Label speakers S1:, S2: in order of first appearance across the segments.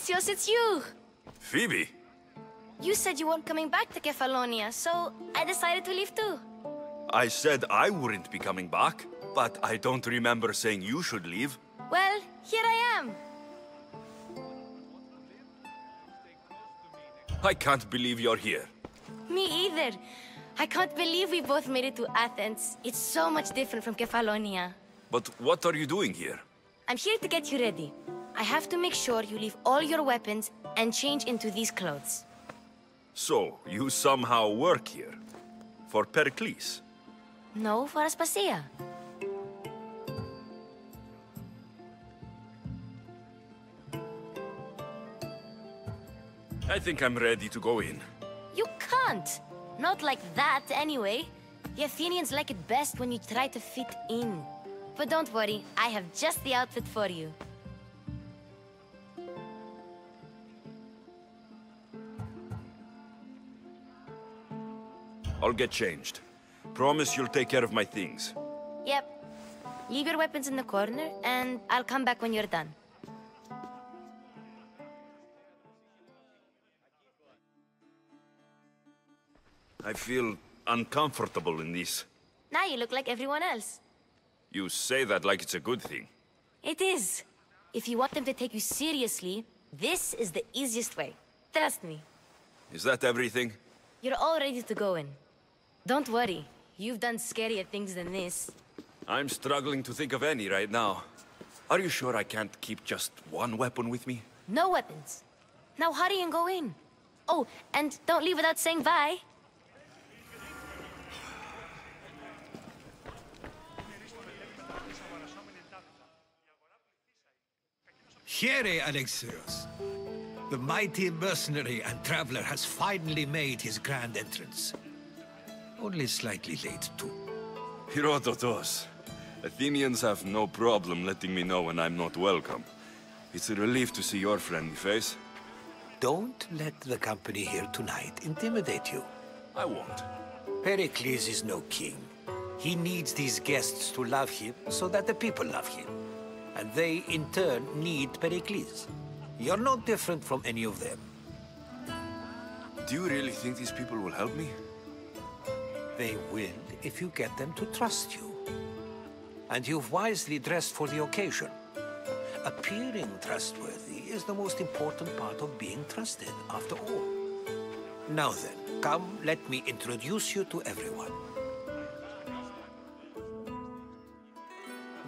S1: Alexios, it's you!
S2: Phoebe?
S1: You said you weren't coming back to Kefalonia, so I decided to leave too.
S2: I said I wouldn't be coming back, but I don't remember saying you should leave.
S1: Well, here I am.
S2: I can't believe you're here.
S1: Me either. I can't believe we both made it to Athens. It's so much different from Kefalonia.
S2: But what are you doing here?
S1: I'm here to get you ready. I have to make sure you leave all your weapons and change into these clothes.
S2: So, you somehow work here? For Pericles?
S1: No, for Aspasia.
S2: I think I'm ready to go in.
S1: You can't! Not like that, anyway. The Athenians like it best when you try to fit in. But don't worry, I have just the outfit for you.
S2: I'll get changed. Promise you'll take care of my things.
S1: Yep. Leave your weapons in the corner, and I'll come back when you're done.
S2: I feel uncomfortable in this.
S1: Now you look like everyone else.
S2: You say that like it's a good thing.
S1: It is. If you want them to take you seriously, this is the easiest way. Trust me.
S2: Is that everything?
S1: You're all ready to go in. Don't worry. You've done scarier things than this.
S2: I'm struggling to think of any right now. Are you sure I can't keep just one weapon with me?
S1: No weapons. Now hurry and go in. Oh, and don't leave without saying bye.
S3: Here, Alexios. The mighty mercenary and traveler has finally made his grand entrance. Only slightly late, too.
S2: Herodotus. Athenians have no problem letting me know when I'm not welcome. It's a relief to see your friendly face.
S3: Don't let the company here tonight intimidate you.
S2: I won't.
S3: Pericles is no king. He needs these guests to love him so that the people love him. And they, in turn, need Pericles. You're no different from any of them.
S2: Do you really think these people will help me?
S3: They will if you get them to trust you. And you've wisely dressed for the occasion. Appearing trustworthy is the most important part of being trusted, after all. Now then, come, let me introduce you to everyone.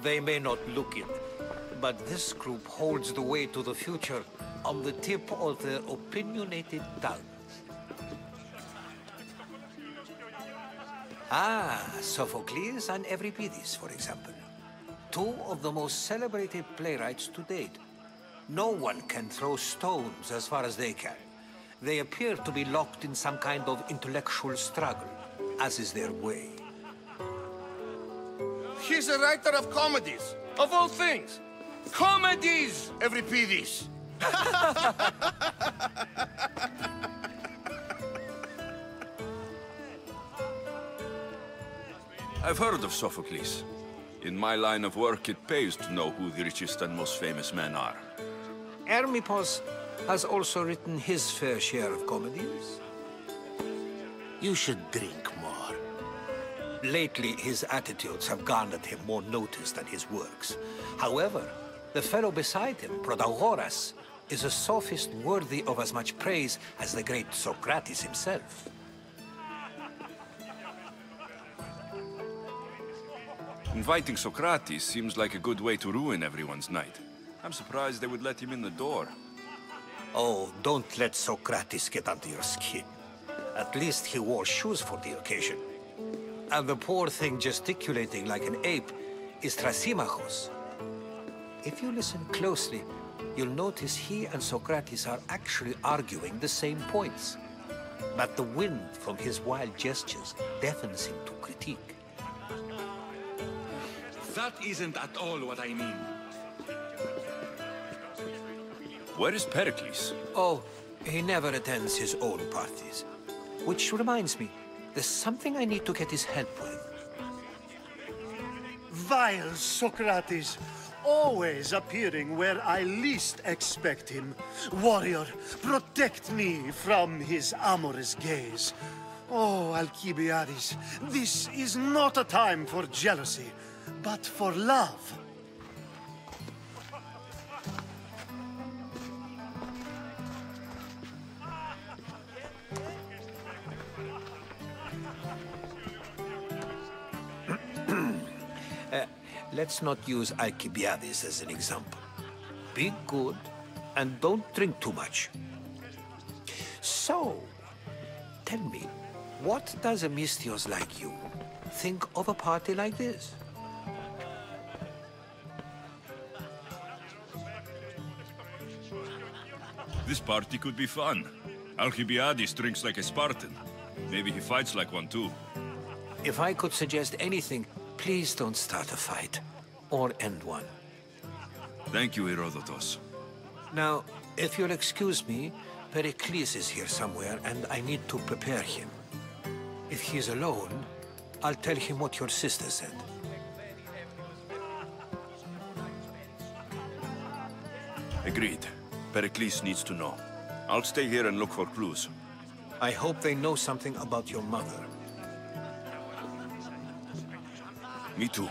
S3: They may not look it, but this group holds the way to the future on the tip of their opinionated tongues. Ah, Sophocles and Euripides, for example. Two of the most celebrated playwrights to date. No one can throw stones as far as they can. They appear to be locked in some kind of intellectual struggle, as is their way.
S4: He's a writer of comedies, of all things. Comedies, Euripides!
S2: I've heard of Sophocles. In my line of work, it pays to know who the richest and most famous men are.
S3: Hermippos has also written his fair share of comedies. You should drink more. Lately, his attitudes have garnered him more notice than his works. However, the fellow beside him, Protagoras, is a sophist worthy of as much praise as the great Socrates himself.
S2: Inviting Socrates seems like a good way to ruin everyone's night. I'm surprised they would let him in the door.
S3: Oh, don't let Socrates get under your skin. At least he wore shoes for the occasion. And the poor thing gesticulating like an ape is Thrasymachos. If you listen closely, you'll notice he and Socrates are actually arguing the same points. But the wind from his wild gestures deafens him to critique.
S5: That isn't at all what I mean.
S2: Where is Pericles?
S3: Oh, he never attends his own parties. Which reminds me, there's something I need to get his help with.
S4: Vile Socrates!
S6: always appearing where I least expect him. Warrior, protect me from his amorous gaze. Oh, Alcibiades, this is not a time for jealousy, but for love.
S3: Let's not use Alcibiades as an example. Be good, and don't drink too much. So, tell me, what does a Mystios like you think of a party like this?
S2: This party could be fun. Alcibiades drinks like a Spartan. Maybe he fights like one too.
S3: If I could suggest anything, please don't start a fight, or end one.
S2: Thank you, Herodotus.
S3: Now, if you'll excuse me, Pericles is here somewhere, and I need to prepare him. If he's alone, I'll tell him what your sister said.
S2: Agreed. Pericles needs to know. I'll stay here and look for clues.
S3: I hope they know something about your mother.
S2: Me too.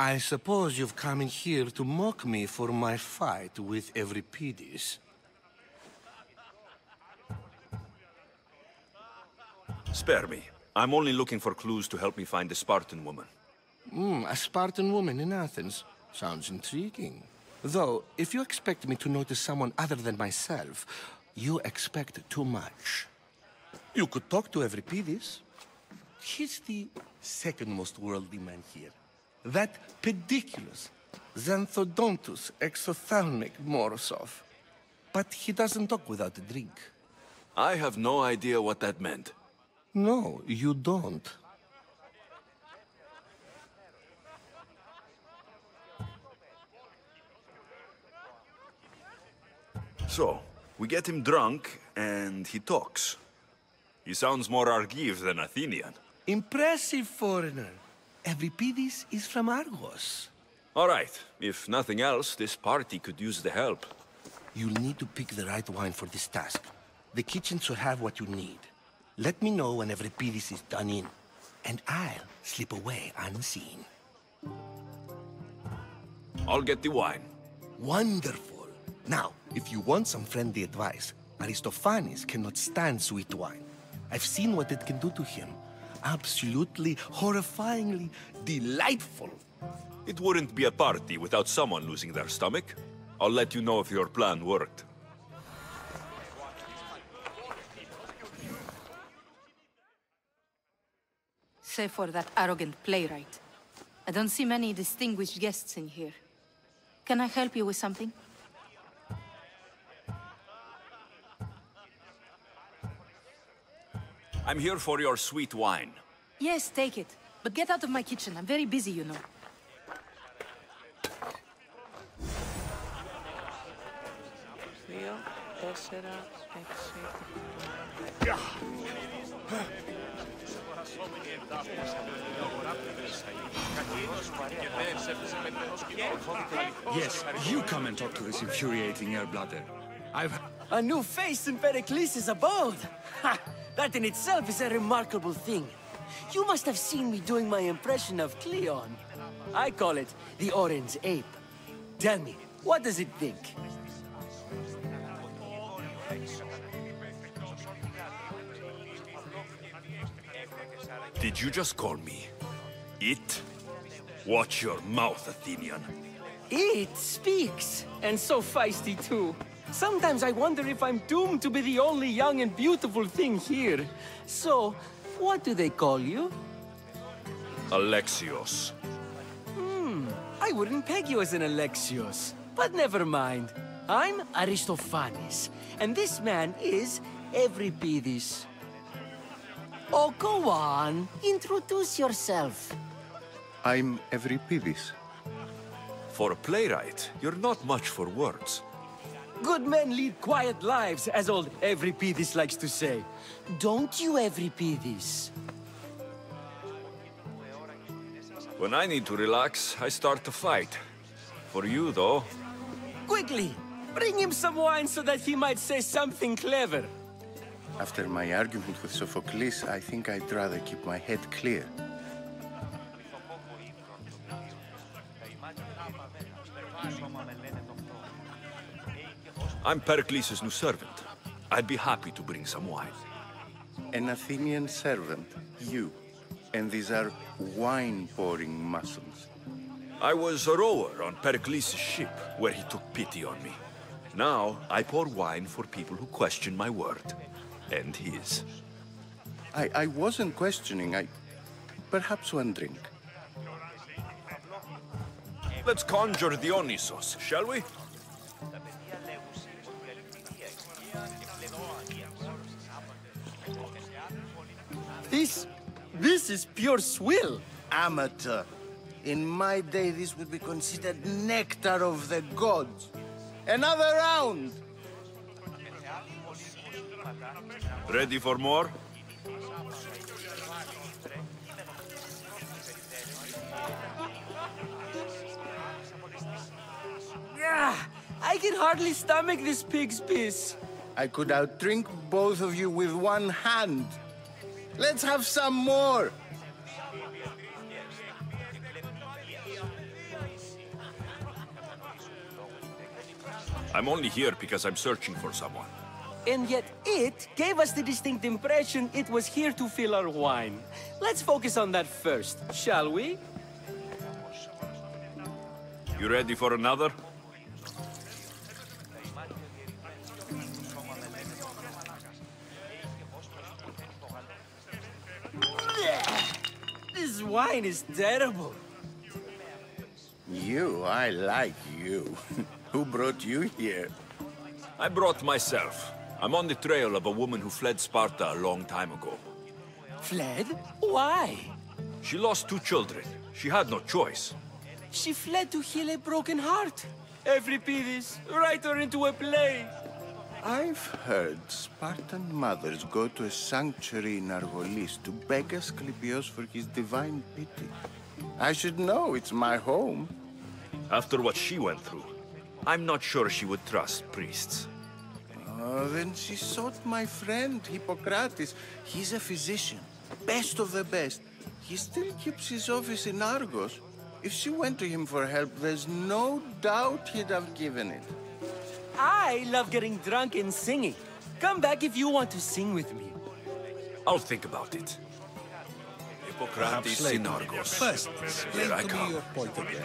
S7: I suppose you've come in here to mock me for my fight with Euripides.
S2: Spare me. I'm only looking for clues to help me find a Spartan woman.
S7: A Spartan woman in Athens. Sounds intriguing. Though, if you expect me to notice someone other than myself, you expect too much. You could talk to Euripides. He's the second most worldly man here. That pediculous, xanthodontus exophthalmic Morosov. But he doesn't talk without a drink.
S2: I have no idea what that meant.
S7: No, you don't.
S2: So, we get him drunk, and he talks. He sounds more Argive than Athenian.
S7: Impressive, foreigner. Euripides is from Argos.
S2: All right. If nothing else, this party could use the help.
S7: You'll need to pick the right wine for this task. The kitchen should have what you need. Let me know when Euripides is done in, and I'll slip away unseen.
S2: I'll get the wine.
S7: Wonderful. Now, if you want some friendly advice, Aristophanes cannot stand sweet wine. I've seen what it can do to him. Absolutely, horrifyingly delightful.
S2: It wouldn't be a party without someone losing their stomach. I'll let you know if your plan worked.
S8: Save for that arrogant playwright. I don't see many distinguished guests in here. Can I help you with something?
S2: I'm here for your sweet wine.
S8: Yes, take it. But get out of my kitchen. I'm very busy, you know.
S5: Yes, you come and talk to this infuriating airbladder.
S9: A new face in Pericles' abode! Ha! That in itself is a remarkable thing. You must have seen me doing my impression of Cleon. I call it the Orange Ape. Tell me, what does it think?
S2: Did you just call me it? Watch your mouth, Athenian.
S9: It speaks, and so feisty too. Sometimes I wonder if I'm doomed to be the only young and beautiful thing here. So, what do they call you?
S2: Alexios.
S9: I wouldn't peg you as an Alexios. But never mind. I'm Aristophanes, and this man is Euripides. Oh, go on. Introduce yourself.
S10: I'm Euripides.
S2: For a playwright, you're not much for words.
S9: Good men lead quiet lives, as old Euripides likes to say. Don't you, Euripides?
S2: When I need to relax, I start to fight. For you, though...
S9: Quickly! Bring him some wine so that he might say something clever.
S10: After my argument with Sophocles, I think I'd rather keep my head clear.
S2: I'm Pericles' new servant. I'd be happy to bring some wine.
S10: An Athenian servant, you. And these are wine-pouring muscles.
S2: I was a rower on Pericles' ship, where he took pity on me. Now, I pour wine for people who question my word. And his.
S10: I wasn't questioning. Perhaps one drink.
S2: Let's conjure Dionysos, shall we?
S9: This is pure swill.
S11: Amateur. In my day, this would be considered nectar of the gods. Another round!
S2: Ready for more?
S9: Yeah, I can hardly stomach this pig's piss.
S11: I could outdrink both of you with one hand. Let's have some more!
S2: I'm only here because I'm searching for someone.
S9: And yet it gave us the distinct impression it was here to fill our wine. Let's focus on that first, shall we?
S2: You ready for another?
S9: This wine is terrible.
S11: You, I like you. Who brought you here?
S2: I brought myself. I'm on the trail of a woman who fled Sparta a long time ago.
S9: Fled? Why?
S2: She lost 2 children. She had no choice.
S9: She fled to heal a broken heart. Euripides, write her into a play.
S10: I've heard Spartan mothers go to a sanctuary in Argolis to beg Asclepios for his divine pity. I should know, it's my home.
S2: After what she went through, I'm not sure she would trust priests.
S10: Oh, then she sought my friend, Hippocrates. He's a physician, best of the best. He still keeps his office in Argos. If she went to him for help, there's no doubt he'd have given it.
S9: I love getting drunk and singing. Come back if you want to sing with me.
S2: I'll think about it. Hippocrates in Argos.
S7: First, explain
S2: Here I
S7: to me
S2: come.
S7: your point of view.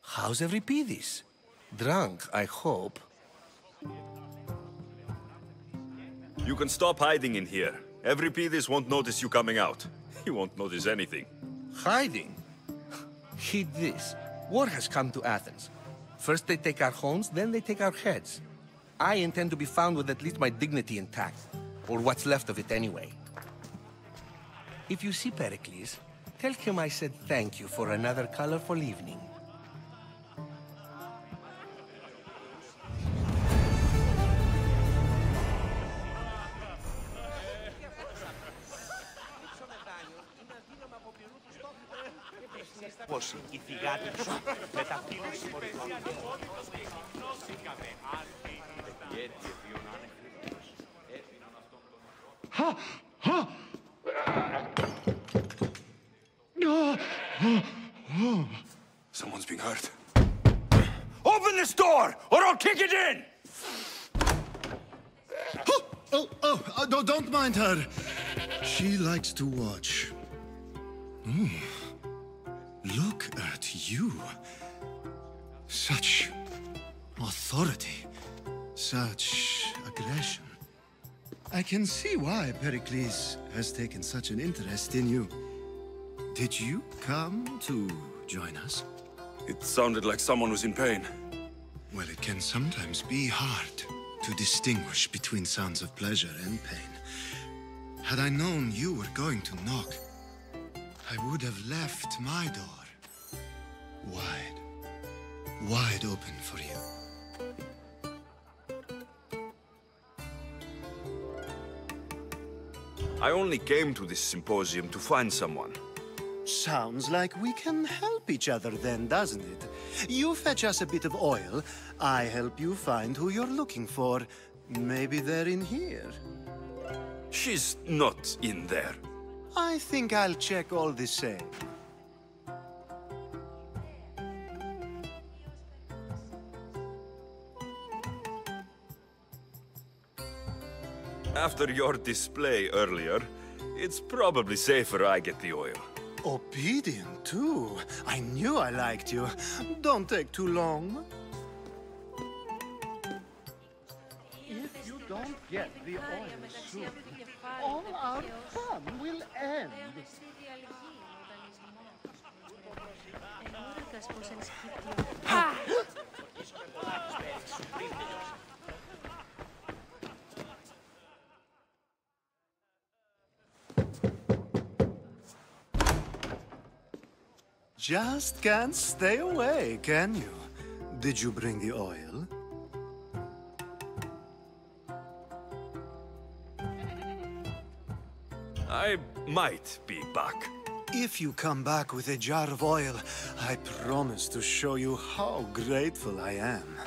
S7: How's Euripides? Drunk, I hope.
S2: You can stop hiding in here. Euripides won't notice you coming out. He won't notice anything.
S7: Hiding? Heed this. War has come to Athens. First they take our homes, then they take our heads. I intend to be found with at least my dignity intact. Or what's left of it anyway. If you see Pericles, tell him I said thank you for another colorful evening.
S2: Someone's being hurt. Open this door, or I'll kick it in!
S6: Don't mind her. She likes to watch. Look at you. Such authority. Such aggression. I can see why Pericles has taken such an interest in you. Did you come to join us?
S2: It sounded like someone was in pain.
S6: Well, it can sometimes be hard to distinguish between sounds of pleasure and pain. Had I known you were going to knock, I would have left my door wide open for you.
S2: I only came to this symposium to find someone.
S6: Sounds like we can help each other then, doesn't it? You fetch us a bit of oil, I help you find who you're looking for. Maybe they're in here.
S2: She's not in there.
S6: I think I'll check all the same.
S2: After your display earlier, it's probably safer I get the oil.
S6: Obedient, too. I knew I liked you. Don't take too long. If you don't get the oil soon, all our fun will end. Just can't stay away, can you? Did you bring the oil?
S2: I might be back.
S6: If you come back with a jar of oil, I promise to show you how grateful I am.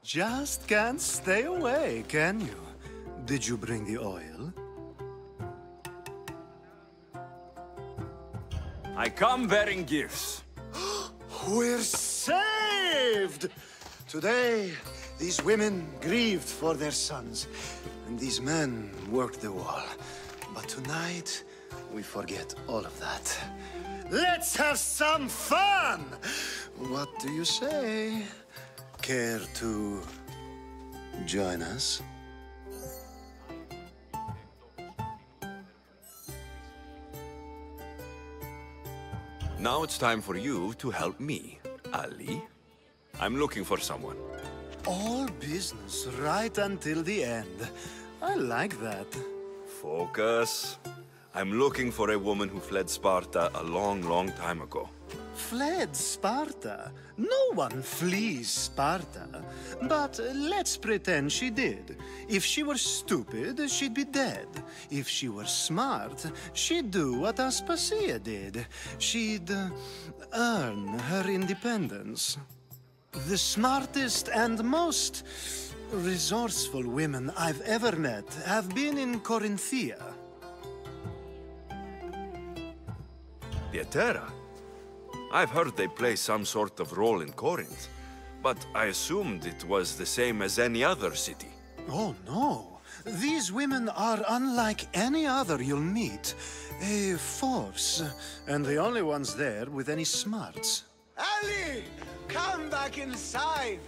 S6: Just can't stay away, can you? Did you bring the oil?
S2: I come bearing gifts.
S6: We're saved! Today, these women grieved for their sons, and these men worked the wall. But tonight, we forget all of that. Let's have some fun! What do you say? Care to join us?
S2: Now it's time for you to help me, Ali. I'm looking for someone.
S6: All business right until the end. I like that.
S2: Focus. I'm looking for a woman who fled Sparta a long, long time ago.
S6: Fled Sparta? No one flees Sparta. But let's pretend she did. If she were stupid, she'd be dead. If she were smart, she'd do what Aspasia did. She'd earn her independence. The smartest and most resourceful women I've ever met have been in Corinthia.
S2: Pietera? I've heard they play some sort of role in Corinth, but I assumed it was the same as any other city.
S6: Oh, no. These women are unlike any other you'll meet. A force, and the only ones there with any smarts.
S11: Ali! Come back inside!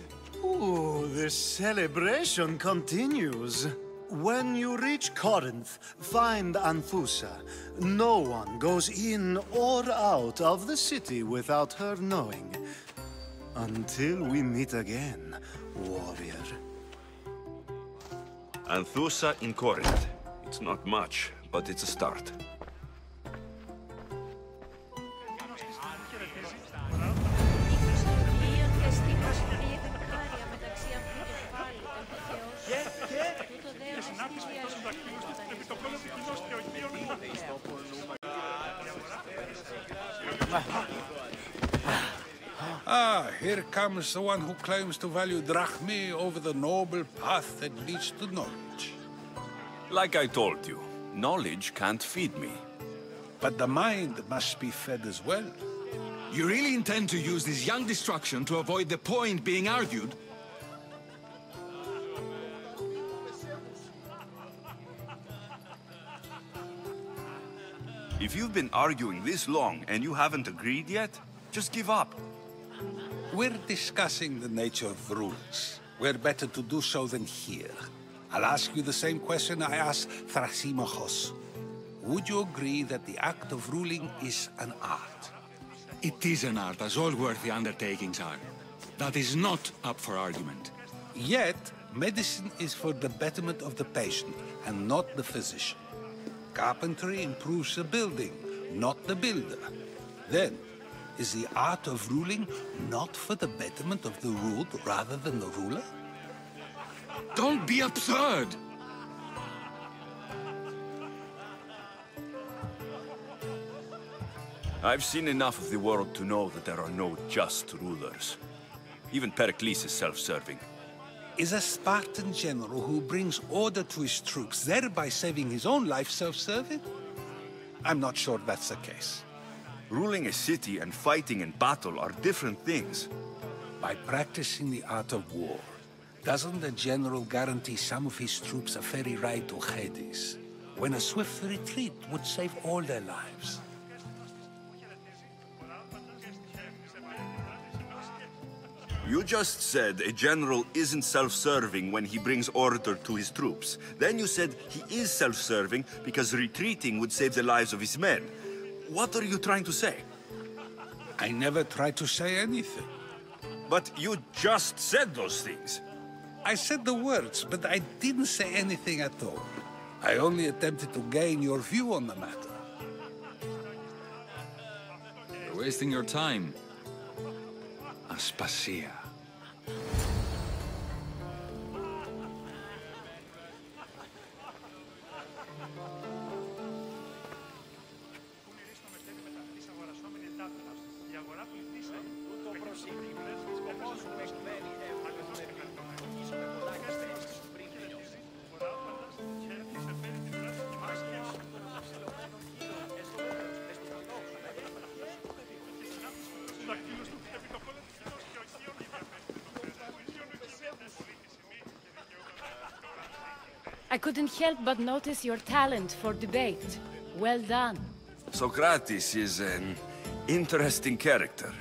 S6: Ooh, the celebration continues. When you reach Corinth, find Anthusa. No one goes in or out of the city without her knowing. Until we meet again, warrior.
S2: Anthusa in Corinth. It's not much, but it's a start.
S5: Here comes the one who claims to value drachmae over the noble path that leads to knowledge.
S2: Like I told you, knowledge can't feed me.
S5: But the mind must be fed as well.
S12: You really intend to use this young destruction to avoid the point being argued?
S2: If you've been arguing this long and you haven't agreed yet, just give up.
S5: We're discussing the nature of rules. We're better to do so than here. I'll ask you the same question I asked Thrasymachos. Would you agree that the act of ruling is an art?
S12: It is an art, as all worthy undertakings are. That is not up for argument.
S5: Yet, medicine is for the betterment of the patient, and not the physician. Carpentry improves the building, not the builder. Then, is the art of ruling not for the betterment of the ruled rather than the ruler?
S12: Don't be absurd!
S2: I've seen enough of the world to know that there are no just rulers. Even Pericles is self-serving.
S5: Is a Spartan general who brings order to his troops, thereby saving his own life, self-serving? I'm not sure that's the case.
S2: Ruling a city and fighting in battle are different things.
S5: By practicing the art of war, doesn't the general guarantee some of his troops a ferry ride to Hades, when a swift retreat would save all their lives?
S2: You just said a general isn't self-serving when he brings order to his troops. Then you said he is self-serving because retreating would save the lives of his men. What are you trying to say?
S5: I never tried to say anything.
S2: But you just said those things.
S5: I said the words, but I didn't say anything at all. I only attempted to gain your view on the matter.
S12: You're wasting your time. Aspasia.
S13: I couldn't help but notice your talent for debate. Well done.
S2: Socrates is an interesting character.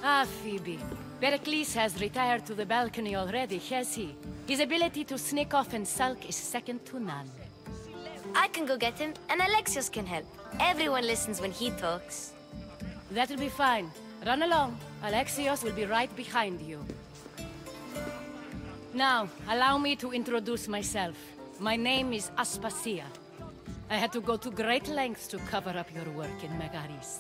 S13: Ah, Phoebe. Pericles has retired to the balcony already, has he? His ability to sneak off and sulk is second to none.
S1: I can go get him, and Alexios can help. Everyone listens when he talks.
S13: That'll be fine. Run along. Alexios will be right behind you. Now, allow me to introduce myself. My name is Aspasia. I had to go to great lengths to cover up your work in Megaris.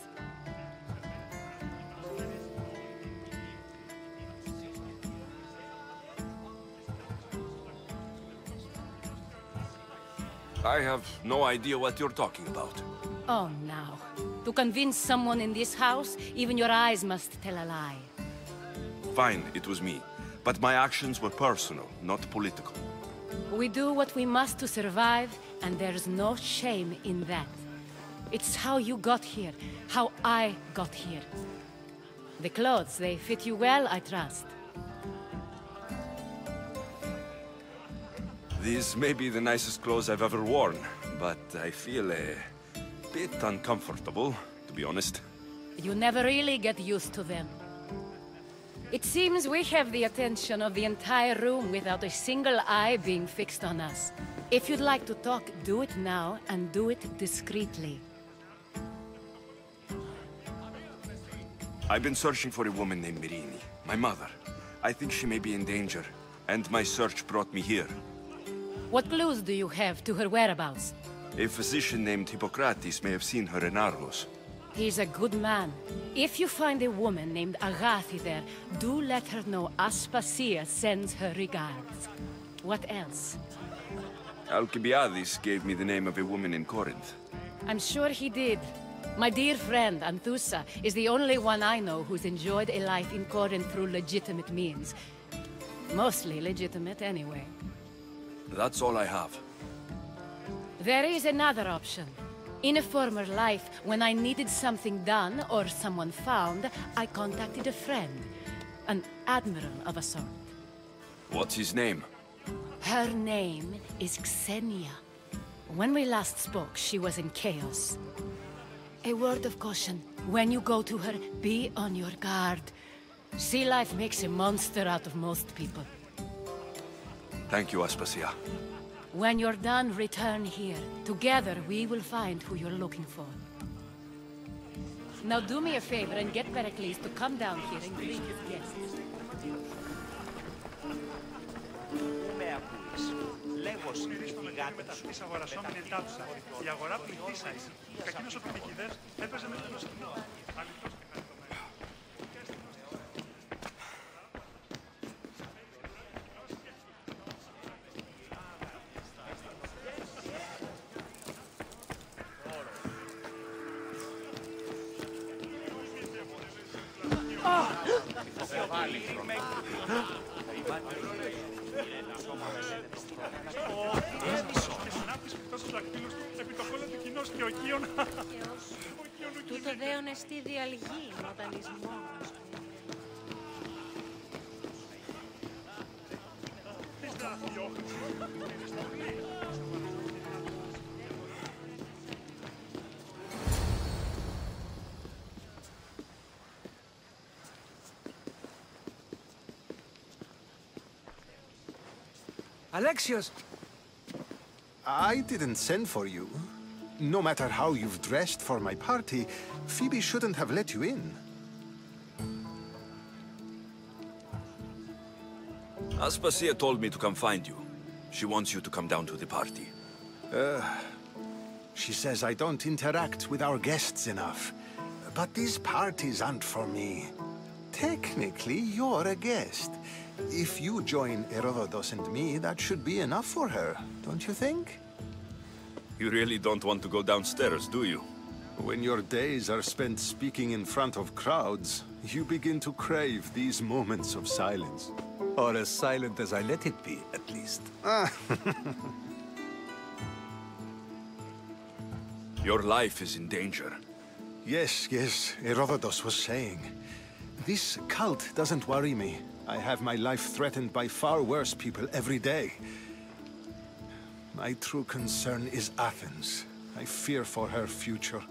S2: I have no idea what you're talking about.
S13: Oh, now. To convince someone in this house, even your eyes must tell a lie.
S2: Fine, it was me. But my actions were personal, not political.
S13: We do what we must to survive, and there's no shame in that. It's how you got here, how I got here. The clothes, they fit you well, I trust.
S2: These may be the nicest clothes I've ever worn, but I feel a bit uncomfortable, to be honest.
S13: You never really get used to them. It seems we have the attention of the entire room without a single eye being fixed on us. If you'd like to talk, do it now, and do it discreetly.
S2: I've been searching for a woman named Myrine, my mother. I think she may be in danger, and my search brought me here.
S13: What clues do you have to her whereabouts?
S2: A physician named Hippocrates may have seen her in Argos.
S13: He's a good man. If you find a woman named Agathi there, do let her know Aspasia sends her regards. What else?
S2: Alcibiades gave me the name of a woman in Corinth.
S13: I'm sure he did. My dear friend, Anthusa, is the only one I know who's enjoyed a life in Corinth through legitimate means. Mostly legitimate, anyway.
S2: That's all I have.
S13: There is another option. In a former life, when I needed something done or someone found, I contacted a friend. An admiral of a sort.
S2: What's his name?
S13: Her name is Xenia. When we last spoke, she was in chaos. A word of caution. When you go to her, be on your guard. Sea life makes a monster out of most people.
S2: Thank you, Aspasia.
S13: When you're done, return here. Together, we will find who you're looking for. Now do me a favor and get Pericles to come down here and greet his guests.
S14: Της αγορασόμενη τάψα. Η αγορά πληθύσα εις. Κακίνος ο προμηθυδές έπαιζε με το σκηνό. Αληθώς και χαριτωμένος.
S15: Τούτο δέον εστί διαλγή, μοτανισμός.
S3: Alexios!
S16: I didn't send for you. No matter how you've dressed for my party, Phoebe shouldn't have let you in.
S2: Aspasia told me to come find you. She wants you to come down to the party.
S16: She says I don't interact with our guests enough. But these parties aren't for me. Technically, you're a guest. If you join Herodotus and me, that should be enough for her, don't you think?
S2: You really don't want to go downstairs, do you?
S16: When your days are spent speaking in front of crowds, you begin to crave these moments of silence.
S3: Or as silent as I let it be, at least.
S2: Your life is in danger.
S16: Yes, Herodotus was saying. This cult doesn't worry me. I have my life threatened by far worse people every day. My true concern is Athens. I fear for her future.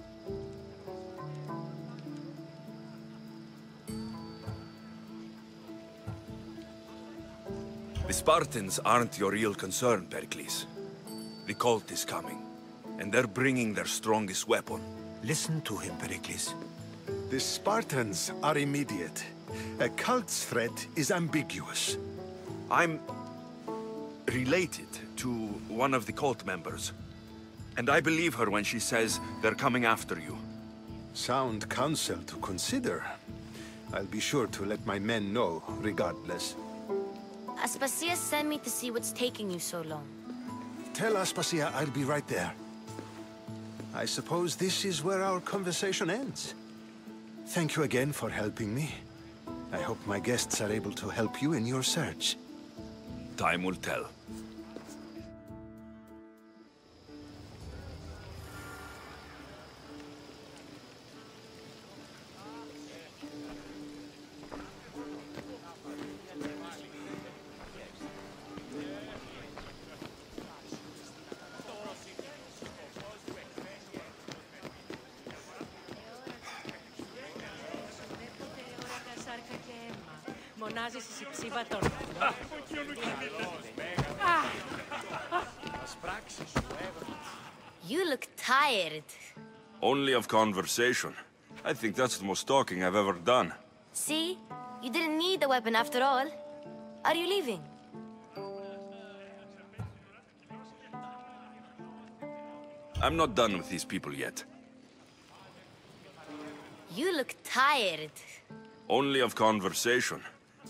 S2: The Spartans aren't your real concern, Pericles. The cult is coming, and they're bringing their strongest weapon.
S3: Listen to him, Pericles.
S16: The Spartans are immediate. A cult's threat is ambiguous.
S2: I'm related to one of the cult members. And I believe her when she says they're coming after you.
S16: Sound counsel to consider. I'll be sure to let my men know, regardless.
S1: Aspasia sent me to see what's taking you so long.
S16: Tell Aspasia I'll be right there. I suppose this is where our conversation ends. Thank you again for helping me. I hope my guests are able to help you in your search.
S2: Time will tell.
S1: You look tired.
S2: Only of conversation. I think that's the most talking I've ever done.
S1: See? You didn't need the weapon after all. Are you leaving?
S2: I'm not done with these people yet.
S1: You look tired.
S2: Only of conversation.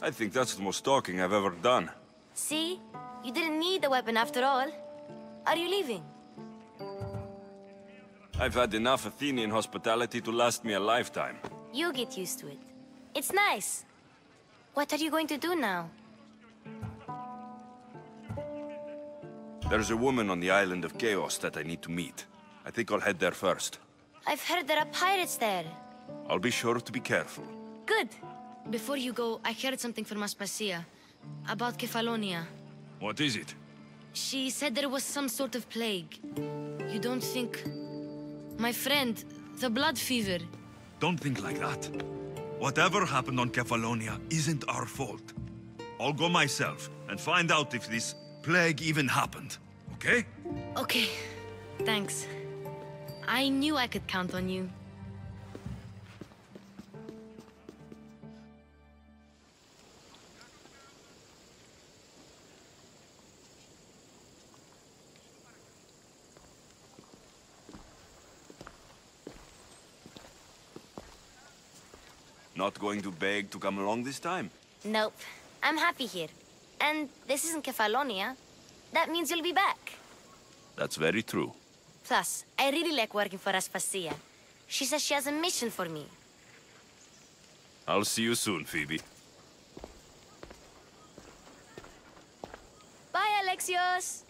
S2: I think that's the most talking I've ever done.
S1: See? You didn't need the weapon after all. Are you leaving?
S2: I've had enough Athenian hospitality to last me a lifetime.
S1: You get used to it. It's nice. What are you going to do now?
S2: There's a woman on the island of Chaos that I need to meet. I think I'll head there first.
S1: I've heard there are pirates there.
S2: I'll be sure to be careful.
S1: Good. Before you go, I heard something from Aspasia. About Kefalonia.
S2: What is it?
S1: She said there was some sort of plague. You don't think... My friend, the blood fever.
S2: Don't think like that. Whatever happened on Kefalonia isn't our fault. I'll go myself and find out if this plague even happened, okay?
S1: Okay. Thanks. I knew I could count on you.
S2: Not going to beg to come along this time?
S1: Nope. I'm happy here. And this isn't Kefalonia. That means you'll be back.
S2: That's very true.
S1: Plus, I really like working for Aspasia. She says she has a mission for me.
S2: I'll see you soon, Phoebe.
S1: Bye, Alexios!